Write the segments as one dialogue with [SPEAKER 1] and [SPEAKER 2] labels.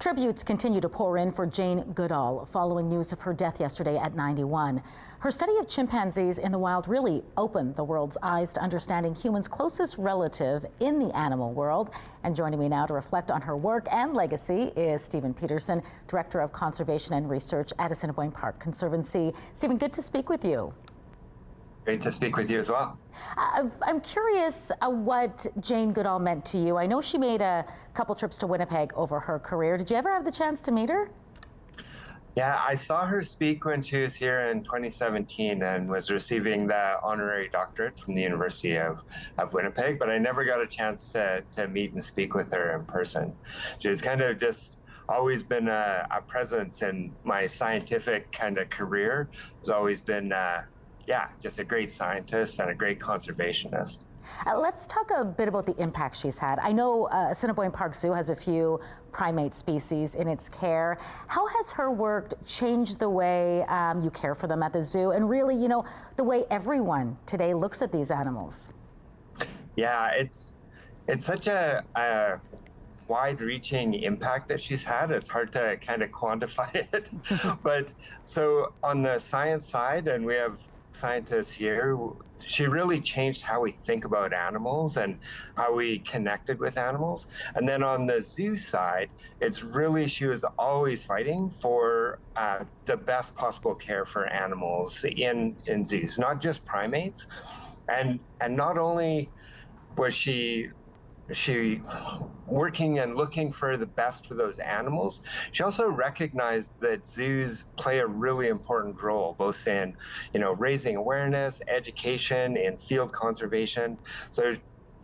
[SPEAKER 1] Tributes continue to pour in for Jane Goodall following news of her death yesterday at 91. Her study of chimpanzees in the wild really opened the world's eyes to understanding humans' closest relative in the animal world. And joining me now to reflect on her work and legacy is Stephen Peterson, Director of Conservation and Research at Assiniboine Park Conservancy. Stephen, good to speak with you.
[SPEAKER 2] Great to speak with you as well.
[SPEAKER 1] I'm curious what Jane Goodall meant to you. I know she made a couple trips to Winnipeg over her career. Did you ever have the chance to meet her?
[SPEAKER 2] Yeah, I saw her speak when she was here in 2017 and was receiving the honorary doctorate from the University of Winnipeg, but I never got a chance to meet and speak with her in person. She was kind of just always been a presence in my scientific kind of career. Has always been just a great scientist and a great conservationist.
[SPEAKER 1] Let's talk a bit about the impact she's had. I know Assiniboine Park Zoo has a few primate species in its care. How has her work changed the way you care for them at the zoo and really, the way everyone today looks at these animals?
[SPEAKER 2] Yeah, it's such a wide-reaching impact that she's had. It's hard to kind of quantify it. But so on the science side, and we have scientists here, she really changed how we think about animals and how we connected with animals. And then on the zoo side, it's really, she was always fighting for the best possible care for animals in zoos, not just primates. And not only was she working and looking for the best for those animals, she also recognized that zoos play a really important role, both in, raising awareness, education, and field conservation. So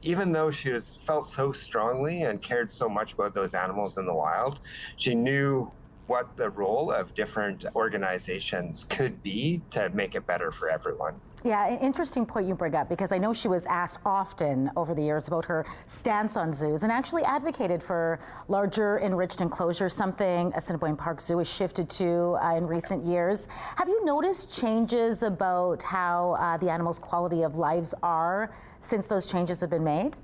[SPEAKER 2] even though she felt so strongly and cared so much about those animals in the wild, she knew what the role of different organizations could be to make it better for everyone.
[SPEAKER 1] Yeah, an interesting point you bring up, because I know she was asked often over the years about her stance on zoos and actually advocated for larger enriched enclosures, something Assiniboine Park Zoo has shifted to in recent years. Have you noticed changes about how the animals' quality of lives are since those changes have been made?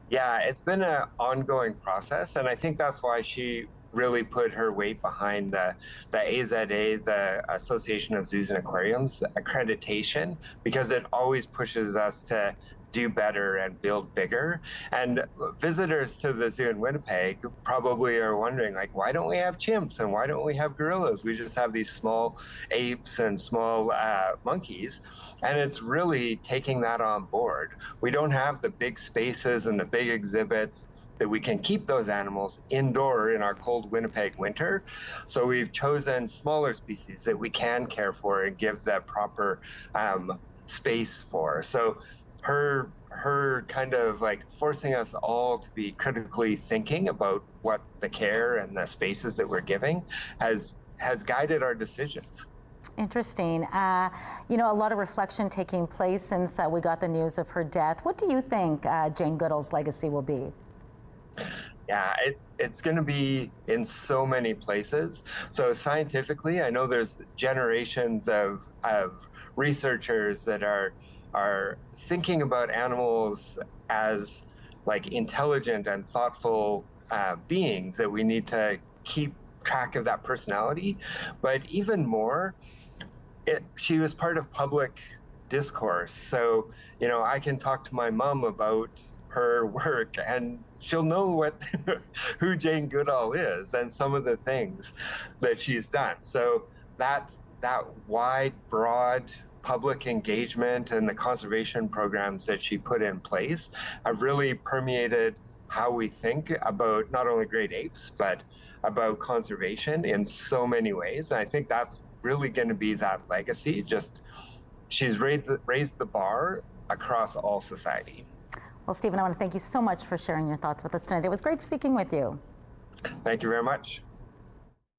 [SPEAKER 2] Yeah, it's been an ongoing process, and I think that's why she really put her weight behind the AZA, the Association of Zoos and Aquariums accreditation, because it always pushes us to do better and build bigger. And visitors to the zoo in Winnipeg probably are wondering, like, why don't we have chimps and why don't we have gorillas? We just have these small apes and small monkeys. And it's really taking that on board. We don't have the big spaces and the big exhibits that we can keep those animals indoor in our cold Winnipeg winter. So we've chosen smaller species that we can care for and give the proper space for. So her kind of like forcing us all to be critically thinking about what the care and the spaces that we're giving has guided our decisions.
[SPEAKER 1] Interesting. A lot of reflection taking place since we got the news of her death. What do you think Jane Goodall's legacy will be?
[SPEAKER 2] Yeah, it's going to be in so many places. So scientifically, I know there's generations of researchers that are thinking about animals as like intelligent and thoughtful beings that we need to keep track of that personality. But even more, she was part of public discourse. So, I can talk to my mom about her work and she'll know who Jane Goodall is and some of the things that she's done. So that wide, broad public engagement and the conservation programs that she put in place have really permeated how we think about not only great apes, but about conservation in so many ways. And I think that's really going to be that legacy. Just she's raised the bar across all society.
[SPEAKER 1] Well, Stephen, I want to thank you so much for sharing your thoughts with us tonight. It was great speaking with you.
[SPEAKER 2] Thank you very much.